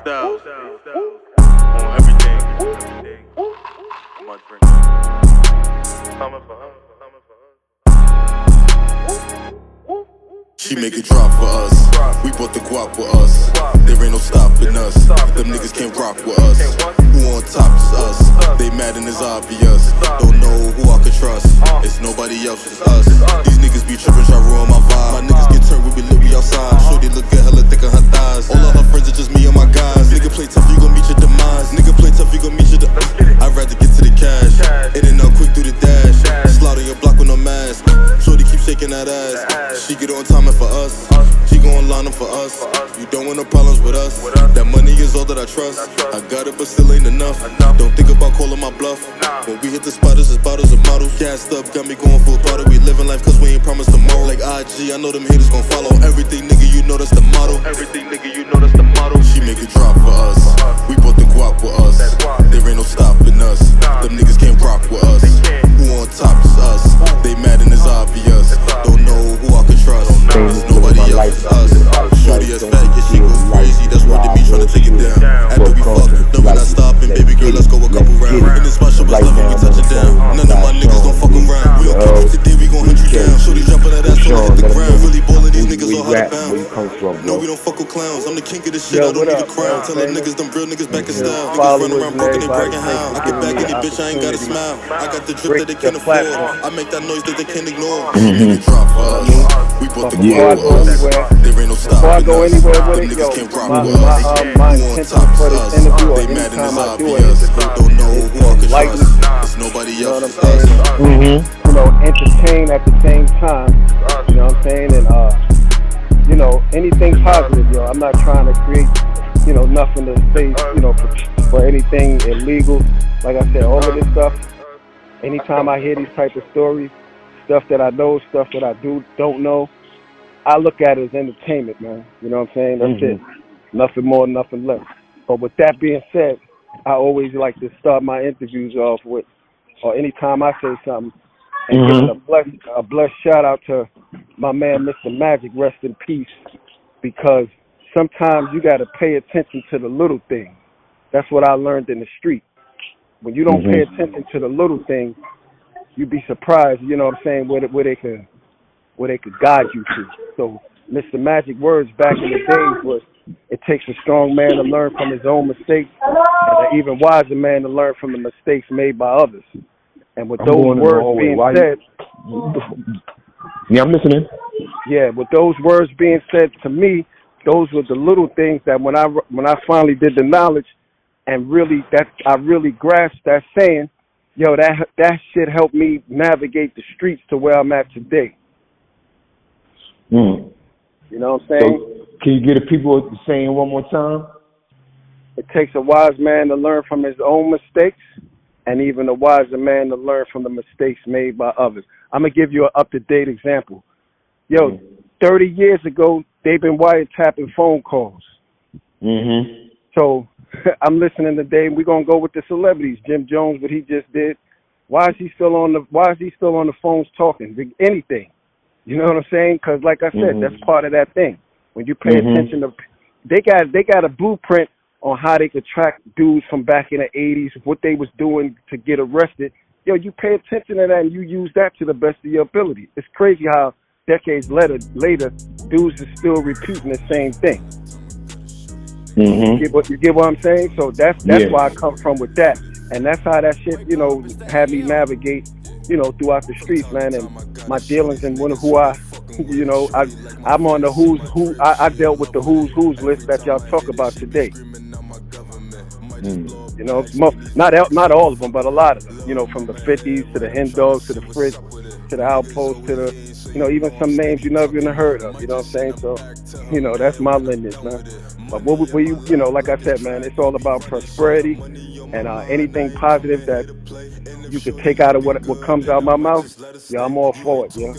Days.Part on everything. My drink. Coming for us. She make it drop for us. We bought the guap with us. There ain't no stopping us. Them niggas can't rock with us. Who on top is us? They mad and it's obvious. Don't know who I could trust. It's nobody else, it's us. These niggas be tripping, try ruin my vibe. My niggas get turned when we lit, we outside. Shorty look good, hella thick on her thighs. All of her friends are just me and my guys. Nigga play tough, you gon' meet your demise. Nigga play tough, you gon' meet your I'd rather get to the cash. In and out quick through the dash. Slide on your block with no mask. Shorty keep shaking that ass. She get on timing for us. She gon' line up for us. You don't want no problems with us. That money is all that I trust. I got it, but still ain't enough. Don't think about calling my bluff. When we hit the spot, it's just bottles of models. Gassed up, got me going full throttle. We living life cause we ain't promised tomorrow. Like IG, I know them haters gon' follow. Everything, nigga, you know that's the motto. Everything, nigga, you know that's the motto. She make it drop for us. We bought the guap with us. There ain't no stopping us. Them niggas can't rock with us. Who on top is us? They mad and it's obvious. Don't know who I could trust. There's nobody else, it's us. Shorty as fat, yeah, she go crazy. That's word to me, tryna take it down. After we fuck, no, we not stopping. Baby girl, let's go a couple rounds. In this spot, show us love when we touch it down. None of my niggas don't fuck around. We don't come up today, we gon' hunt you down. Shorty dropping that ass till I hit the ground. Really ballin', these niggas all hard to bound. No, we don't fuck with clowns. I'm the king of this shit, I don't need a crown. Tell them niggas, them real niggas back in style. Niggas running around broken, they bragging how. I get back in the bitch, I ain't gotta smile. I got the drip that they can't afford. I make that noise that they can't ignore. Nigga drop for us. We bought the guap with us. There ain't no stopping us. Them niggas can't rock with us. My Who on intention top for is this us? interview or They mad and anytime it's I do obvious. it, Don't know who I could lightly, trust. It's nobody you know else, what I'm it's us. saying? You know, entertain at the same time. You know what I'm saying? And you know, anything positive, yo. I'm not trying to create, you know, nothing to say, you know, for anything illegal. Like I said, all of this stuff. Anytime I hear these type of stories, stuff that I know, stuff that I don't know, I look at it as entertainment, man. You know what I'm saying? That's it. Nothing more, nothing less. But with that being said, I always like to start my interviews off with, or anytime I say something, and giving a blessed shout out to my man, Mr. Magic, rest in peace, because sometimes you got to pay attention to the little things. That's what I learned in the street. When you don't pay attention to the little things, you'd be surprised, you know what I'm saying, where they could guide you to. So Mr. Magic words back in the days was, it takes a strong man to learn from his own mistakes and an even wiser man to learn from the mistakes made by others. And with those words being said, yeah, I'm listening. Yeah, with those words being said, to me, those were the little things that when I finally did the knowledge and I really grasped that saying, yo, that shit helped me navigate the streets to where I'm at today. You know what I'm saying? So, can you get the people saying one more time? It takes a wise man to learn from his own mistakes, and even a wiser man to learn from the mistakes made by others. I'm going to give you an up-to-date example. Yo, 30 years ago, they've been wiretapping phone calls. So I'm listening today, and we're going to go with the celebrities. Jim Jones, what he just did. Why is he still on the phones talking? Anything. You know what I'm saying? Because like I said, that's part of that thing. When you pay attention to, they got a blueprint on how they could track dudes from back in the 80s, what they was doing to get arrested. Yo, you pay attention to that and you use that to the best of your ability. It's crazy how decades later, dudes are still repeating the same thing. You get what I'm saying? So that's why I come from with that. And that's how that shit, you know, had me navigate, you know, throughout the streets, man, and my dealings and who I, you know, I'm on the I dealt with the who's list that y'all talk about today. You know, not all of them, but a lot of them. You know, from the 50s to the Hen Dogs to the Fritz to the Outpost to the, you know, even some names you never even heard of. You know what I'm saying? So, you know, that's my lineage, man. But what you know, like I said, man, it's all about prosperity and anything positive that you could take out of what comes out of my mouth. Yeah, I'm all for it. Yeah.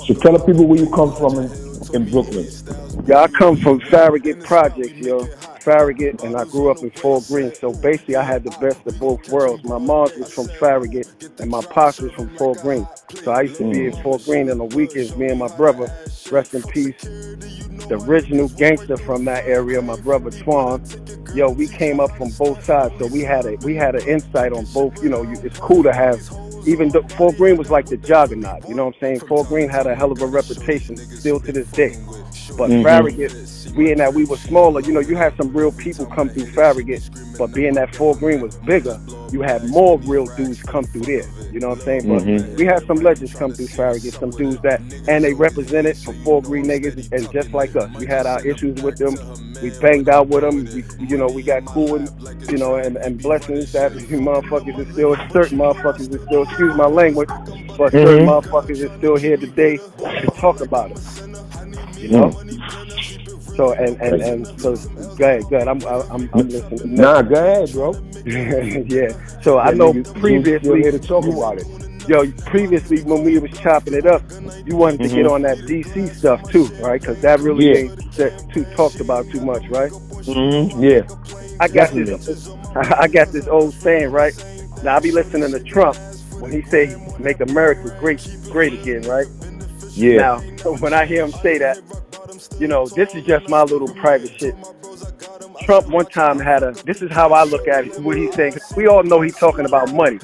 So tell the people where you come from in Brooklyn. Yeah, I come from Farragut Projects, yo. Farragut, and I grew up in Fort Greene. So basically, I had the best of both worlds. My mom was from Farragut, and my pops was from Fort Greene. So I used to be in Fort Greene on the weekends. Me and my brother rest in peace, the original gangster from that area, my brother Twan. Yo, we came up from both sides, so we had an insight on both. You know, it's cool to have. Even though Fort Greene was like the juggernaut, you know what I'm saying? Fort Greene had a hell of a reputation still to this day. But Farragut, being that we were smaller, you know, you had some real people come through Farragut, but being that Fort Greene was bigger, you had more real dudes come through there. You know what I'm saying? But we had some legends come through Farragut, some dudes that, and they represented for Fort Greene niggas, and just like us, we had our issues with them. We banged out with them. We got cool, and blessings that motherfuckers is still, certain motherfuckers is still, excuse my language, but certain motherfuckers is still here today to talk about it. You know? So so go ahead. I'm listening. Nah, go ahead, bro. Yeah. So I know previously here to talk about it. Yo, previously when we was chopping it up, you wanted to get on that DC stuff too, right? Because that really ain't talked about too much, right? Yeah. I got this old saying, right? Now I be listening to Trump when he say "Make America great again," right? Yeah. Now when I hear him say that, you know, this is just my little private shit. Trump one time this is how I look at it, what he's saying. We all know he's talking about money.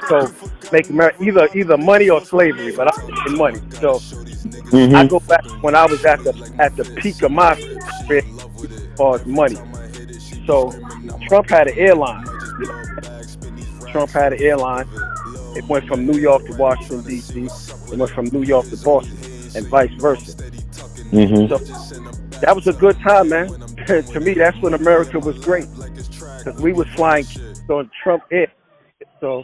So make America either money or slavery, but I'm thinking money. So I go back when I was at the peak of my career as far as money. So Trump had an airline. You know? Trump had an airline. It went from New York to Washington, D.C. It went from New York to Boston and vice versa. So that was a good time, man. To me, that's when America was great. Because we was flying on Trump air. So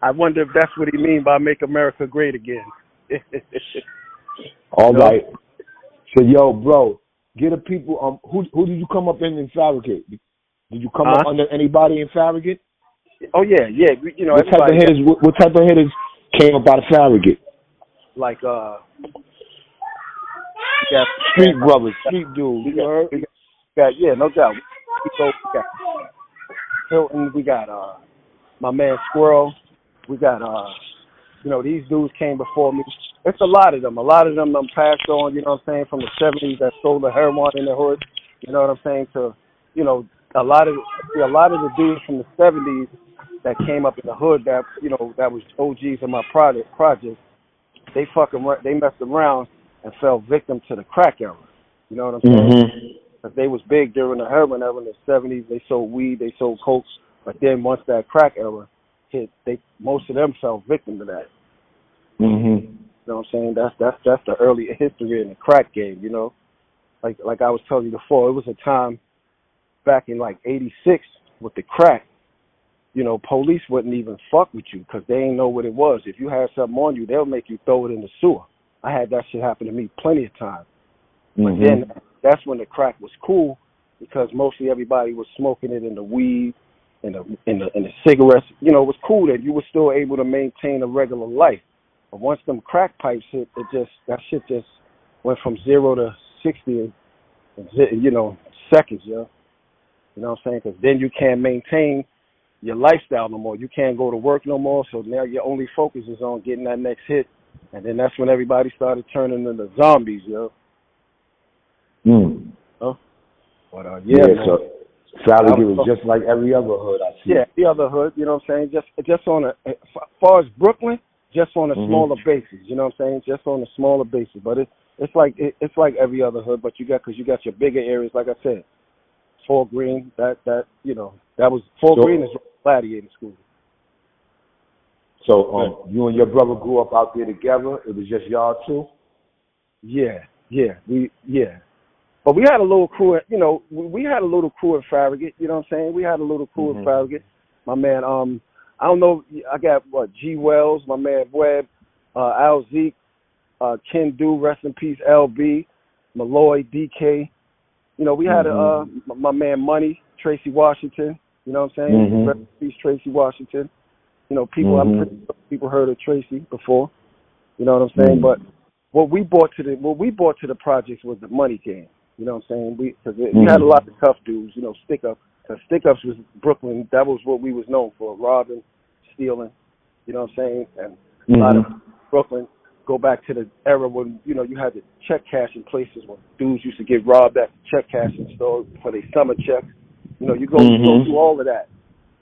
I wonder if that's what he mean by make America great again. All right. So, yo, bro, get the people. Who did you come up in Farragut? Did you come up under anybody in Farragut? Oh yeah. You know, what type of hitters? What type of hitters came up out of Farragut? Like street brothers, street dudes. We got no doubt. We got Hilton. We got my man Squirrel. We got these dudes came before me. It's a lot of them. A lot of them passed on. You know what I'm saying? From the '70s that sold the heroin in the hood. You know what I'm saying? To a lot of the dudes from the '70s that came up in the hood that that was OGs in my project. They messed around and fell victim to the crack era. You know what I'm saying? Because they was big during the heroin era in the '70s. They sold weed, they sold coke, but then once that crack era hit, most of them fell victim to that. You know what I'm saying? That's the early history in the crack game. You know, like I was telling you before, it was a time back in like '86 with the crack. You know, police wouldn't even fuck with you because they ain't know what it was. If you had something on you, they'll make you throw it in the sewer. I had that shit happen to me plenty of times. But then that's when the crack was cool because mostly everybody was smoking it in the weed and the cigarettes. You know, it was cool that you were still able to maintain a regular life. But once them crack pipes hit, that shit just went from 0 to 60 in seconds, yo. You know what I'm saying? Because then you can't maintain your lifestyle no more. You can't go to work no more. So now your only focus is on getting that next hit. And then that's when everybody started turning into zombies, yo. Huh? But, so Farragut was just like every other hood I see. Yeah, the other hood, you know what I'm saying? Just on as far as Brooklyn, just on a smaller basis, you know what I'm saying? Just on a smaller basis. But it's like every other hood, but you got your bigger areas, like I said. Fort Greene, that was Fort Greene is Gladiator School. So you and your brother grew up out there together. It was just y'all two. Yeah. But we had a little crew. We had a little crew in Farragut. You know what I'm saying? We had a little crew in Farragut. My man, I don't know. I got G Wells, my man Webb, Al Zeke, Ken Du, rest in peace, LB, Malloy, DK. You know, we had my man Money, Tracy Washington. You know what I'm saying? Rest in peace, Tracy Washington. You know, I'm pretty sure people heard of Tracy before. You know what I'm saying? But what we brought to the projects was the money game. You know what I'm saying? We had a lot of tough dudes. You know, Stick Up. Because Stick Ups was Brooklyn. That was what we was known for: robbing, stealing. You know what I'm saying? And a lot of Brooklyn. go back to the era when, you know, you had the check cashing places when dudes used to get robbed at the check cashing store for their summer checks. You know, you go through all of that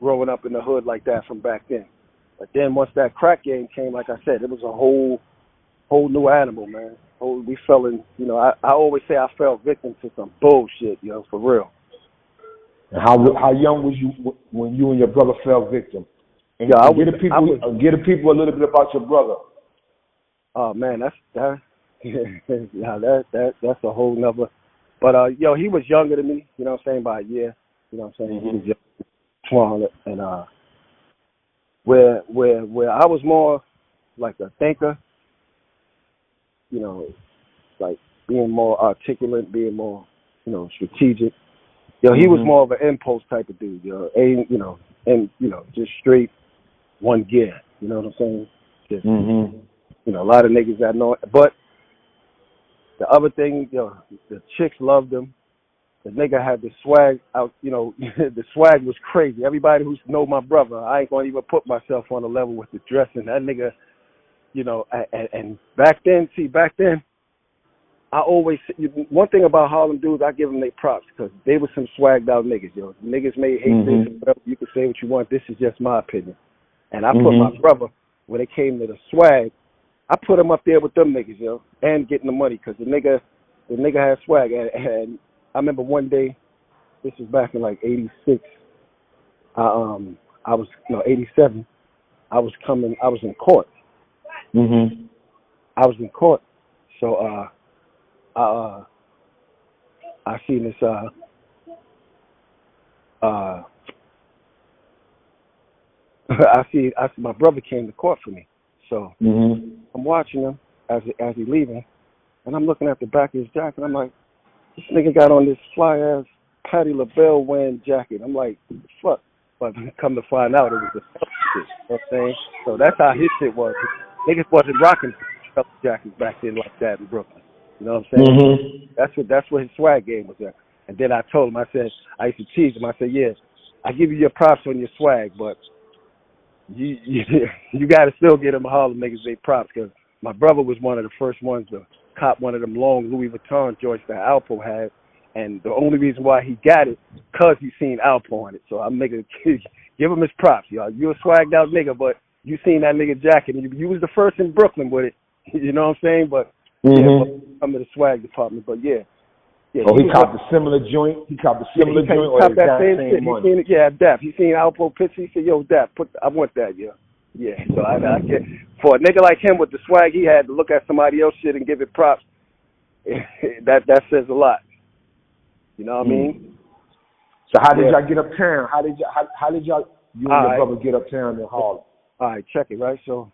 growing up in the hood like that from back then. But then once that crack game came, like I said, it was a whole new animal, man. We fell in, you know, I always say I fell victim to some bullshit, you know, for real. And how young was you when you and your brother fell victim? And yeah, get the people a little bit about your brother. Oh man, that's a whole nother. But yo, he was younger than me, you know what I'm saying, by a year. You know what I'm saying? He was young, and where I was more like a thinker, you know, like being more articulate, being more, you know, strategic. Yo, he was more of an impulse type of dude, yo. Just straight one gear. You know what I'm saying? Just, you know, a lot of niggas that know it. But the other thing, yo, the chicks loved him. The nigga had the swag out, you know, the swag was crazy. Everybody who know my brother, I ain't gonna even put myself on a level with the dressing. That nigga, you know, and back then, I always, one thing about Harlem dudes, I give them their props because they were some swagged out niggas, yo. Niggas may hate this, whatever. You can say what you want. This is just my opinion. And I put my brother, when it came to the swag, I put him up there with them niggas, yo, and getting the money because the nigga had swag. And I remember one day, this was back in like 86, I was, 87, I was in court. I was in court. So, I seen this, my brother came to court for me. So I'm watching him as he leaving, and I'm looking at the back of his jacket. I'm like, this nigga got on this fly ass Patti LaBelle wearing jacket. I'm like, fuck. But come to find out, it was a shit. You know what I'm saying? So that's how his shit was. Niggas wasn't rocking jackets back then like that in Brooklyn. You know what I'm saying? That's what his swag game was at. And then I told him, I used to tease him. I said, yeah, I give you your props on your swag, but you got to still get them Harlem niggas their props because my brother was one of the first ones to cop one of them long Louis Vuitton joints that Alpo had. And the only reason why he got it, because he seen Alpo on it. So I'm making give him his props, y'all. You a swagged out nigga, but you seen that nigga jacket. And you was the first in Brooklyn with it. You know what I'm saying? But yeah, come to the swag department. But yeah. Oh, he copped a similar joint? He copped a similar joint or the exact same one? Dap. He seen Alpo picture. He said, yo, Dap, I want that, yo. Yeah, so I get, for a nigga like him with the swag he had to look at somebody else's shit and give it props, that says a lot. You know what I mean? So how did y'all get uptown? How did y'all, you and your brother get uptown in Harlem? All right, check it, right? So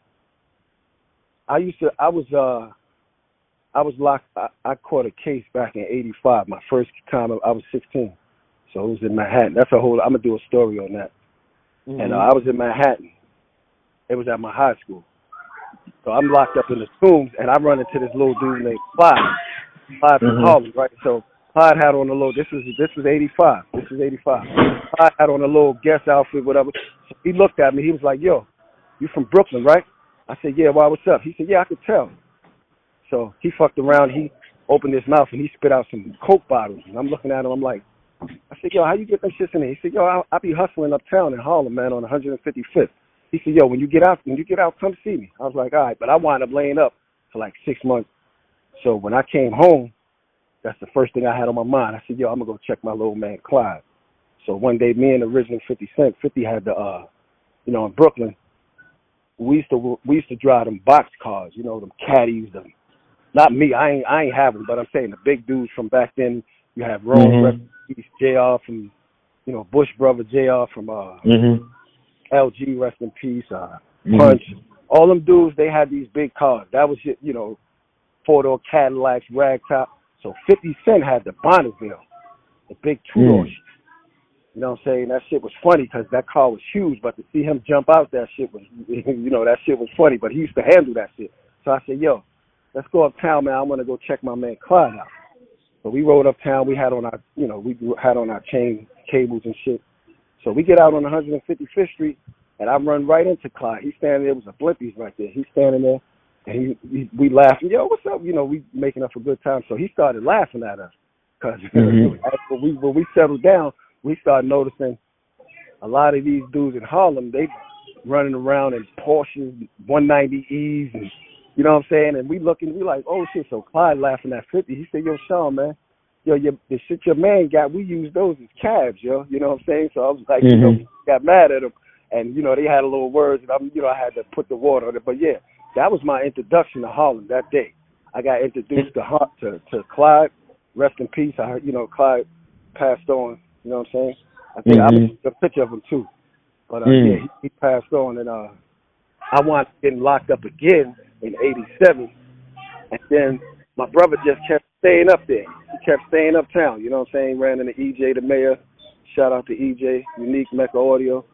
I was locked. I caught a case back in '85. My first time I was 16, so it was in Manhattan. That's a whole. I'm gonna do a story on that. And I was in Manhattan. It was at my high school. So I'm locked up in the Tombs, and I run into this little dude named Clyde from Harlem, right? So Clyde had on a little. This was '85. Clyde had on a little guest outfit, whatever. So he looked at me. He was like, "Yo, you from Brooklyn, right?" I said, "Yeah. Why? What's up?" He said, "Yeah, I could tell." So he fucked around. He opened his mouth and he spit out some Coke bottles. And I'm looking at him. I'm like, I said, "Yo, how you get them shits in there?" He said, "Yo, I be hustling uptown in Harlem, man, on 155th." He said, "Yo, when you get out, come see me." I was like, "All right," but I wound up laying up for like 6 months. So when I came home, that's the first thing I had on my mind. I said, "Yo, I'm gonna go check my little man Clyde." So one day, me and the original 50 Cent, 50 had the, in Brooklyn, we used to drive them box cars, them caddies, them. Not me, I ain't have them, but I'm saying the big dudes from back then. You have Rome, JR from, Bush brother JR from LG, rest in peace, Punch. All them dudes, they had these big cars. That was, four-door Cadillacs, ragtop. So 50 Cent had the Bonneville, the big two-door shit. You know what I'm saying? That shit was funny because that car was huge, but to see him jump out, that shit was, that shit was funny. But he used to handle that shit. So I said, "Yo, let's go uptown, man. I want to go check my man Clyde out." So we rode uptown. We had on our chain cables and shit. So we get out on 155th Street, and I run right into Clyde. He's standing there. It was a Blimpies right there. He's standing there. And we laughing, yo, what's up? You know, we making up a good time. So he started laughing at us because when we settled down, we started noticing a lot of these dudes in Harlem, they running around in Porsches, 190Es, and you know what I'm saying? And we looking, we like, oh shit. So Clyde laughing at 50. He said, yo, Shon, man, yo, the shit your man got, we use those as cabs, yo. You know what I'm saying? So I was like, you know, got mad at him. And, you know, they had a little words, and I had to put the water on it. But yeah, that was my introduction to Harlem that day. I got introduced to Clyde. Rest in peace. Clyde passed on. You know what I'm saying? I think I took a picture of him too. But yeah, he passed on, and I wound up getting locked up again in '87. And then my brother just kept staying up there. He kept staying uptown. You know what I'm saying? Ran into EJ, the mayor. Shout out to EJ, Unique Mecca Audio.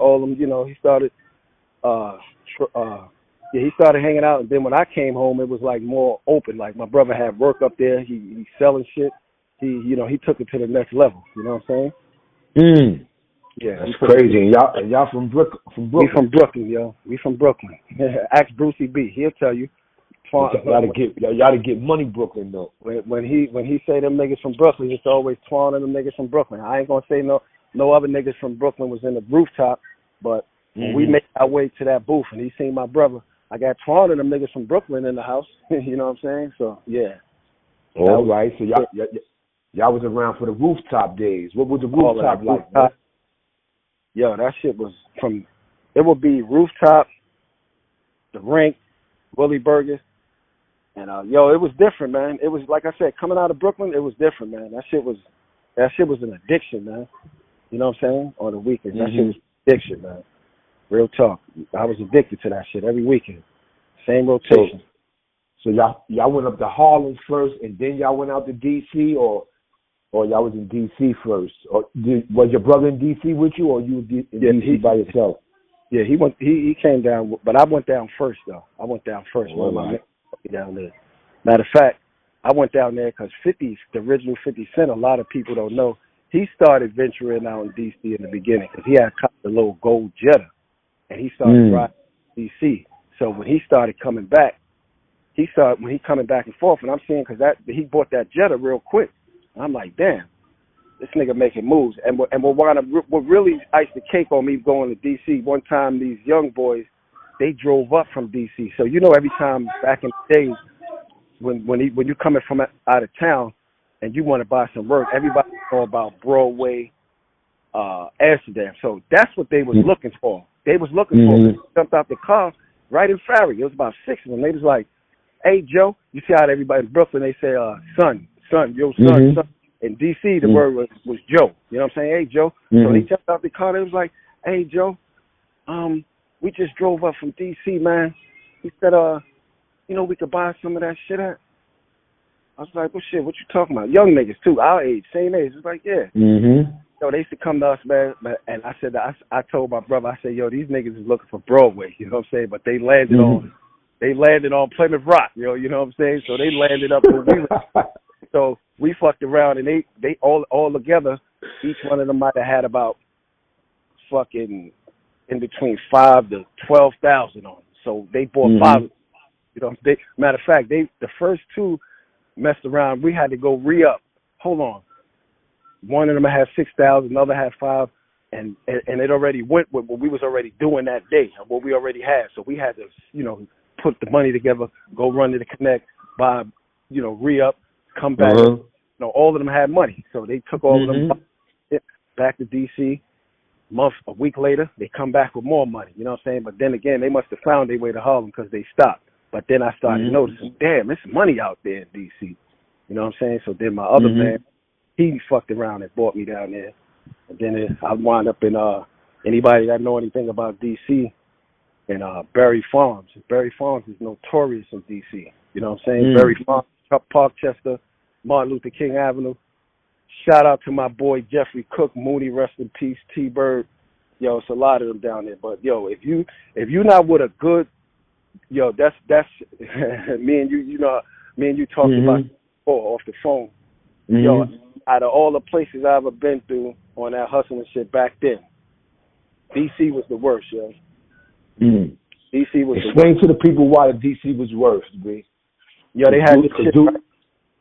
All of them. You know, he started. He started hanging out, and then when I came home, it was like more open. Like my brother had work up there. He selling shit. He took it to the next level. You know what I'm saying? Yeah, that's crazy. And y'all from Brooklyn? We from Brooklyn, yo. We from Brooklyn. Ask Brucey B. He'll tell you. Y'all to get money, Brooklyn though. When he say them niggas from Brooklyn, it's always Twan and them niggas from Brooklyn. I ain't gonna say no other niggas from Brooklyn was in the rooftop, but when we made our way to that booth and he seen my brother, I got Twan and them niggas from Brooklyn in the house. You know what I'm saying? So yeah. All right. So y'all was around for the rooftop days. What was the rooftop like? Yo, that shit was it would be rooftop, the rink, Willie Burgers, and it was different, man. It was like I said, coming out of Brooklyn, it was different, man. That shit was an addiction, man. You know what I'm saying? On the weekends, that shit was addiction, man. Real talk. I was addicted to that shit every weekend. Same rotation. So y'all went up to Harlem first, and then y'all went out to DC, or y'all was in DC first? Or was your brother in DC with you, or you were in DC by yourself? Yeah, he came down, but I went down first though. I went down first. One of my men down there. Matter of fact, I went down there because the original 50 Cent, a lot of people don't know, he started venturing out in DC in the beginning because he had caught the little gold Jetta, and he started driving DC. So when he started coming back, when he coming back and forth, and I'm seeing because he bought that Jetta real quick. I'm like, damn, this nigga making moves. And what really iced the cake on me going to D.C., one time these young boys, they drove up from D.C. So, you know, every time back in the days when you coming from out of town and you want to buy some work, everybody know about Broadway, Amsterdam. So that's what they was looking for. They was looking for. They jumped out the car right in Farragut. It was about 6 of them. They was like, hey, Joe. You see how everybody in Brooklyn, they say, son, yo, son. In D.C., the word was Joe. You know what I'm saying? Hey, Joe. So they jumped out the car. They was like, hey, Joe, we just drove up from D.C., man. He said, we could buy some of that shit at. I was like, well, shit, what you talking about? Young niggas, too, our age, same age. It's like, yeah. So they used to come to us, man. And I said, I told my brother, I said, yo, these niggas is looking for Broadway. You know what I'm saying? But they landed on Plymouth Rock, you know what I'm saying? So they landed up in So we fucked around, and they all together, each one of them might have had about fucking in between 5,000 to 12,000 on them. So they bought 5. You know, matter of fact, the first 2 messed around. We had to go re-up. Hold on. One of them had 6,000, another had 5, and it already went with what we was already doing that day, what we already had. So we had to, put the money together, go run to the Connect, buy, re-up, come back. All of them had money. So they took all of them back to D.C. A week later, they come back with more money. You know what I'm saying? But then again, they must have found their way to Harlem because they stopped. But then I started noticing, damn, there's money out there in D.C. You know what I'm saying? So then my other man, he fucked around and brought me down there. And then I wound up in, anybody that know anything about D.C., in Berry Farms. Berry Farms is notorious in D.C. You know what I'm saying? Berry Farms, Parkchester, Martin Luther King Avenue. Shout out to my boy Jeffrey Cook, Mooney, rest in peace, T-Bird. Yo, it's a lot of them down there. But yo, if you not with a good, that's me and you talking about off the phone. Yo, out of all the places I ever been through on that hustling shit back then, D.C. was the worst, yo. DC was Explain to the people why the DC was worse, B. Yo, they had this shit. Right?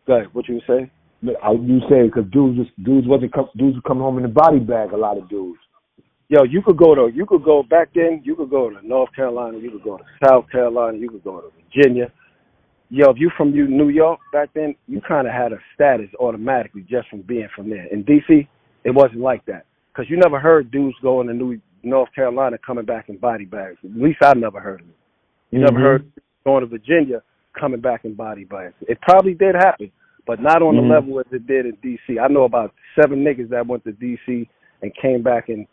Go ahead. What you say? You say because dudes would come home in a body bag. A lot of dudes. Yo, you could go back then. You could go to North Carolina. You could go to South Carolina. You could go to Virginia. Yo, if you from New York back then, you kind of had a status automatically just from being from there. In DC, it wasn't like that because you never heard dudes going to North Carolina coming back in body bags. At least I never heard of it. You never heard going to Virginia coming back in body bags. It probably did happen, but not on the level as it did in D.C. I know about 7 niggas that went to D.C. and came back in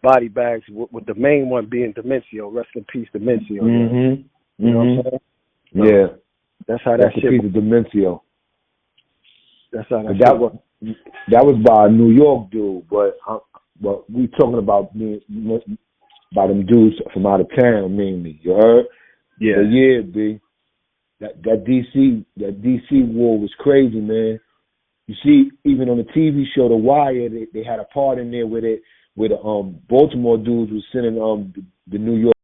body bags, with the main one being Demencio. Rest in peace, Demencio. You know what I'm saying? So yeah. That's how that shit was. Piece of Demencio. That's how that shit was. That was by a New York dude, but we talking about them dudes from out of town mainly. You heard? Yeah. But yeah, B. That DC war was crazy, man. You see, even on the TV show The Wire, they had a part in there with Baltimore dudes was sending the New York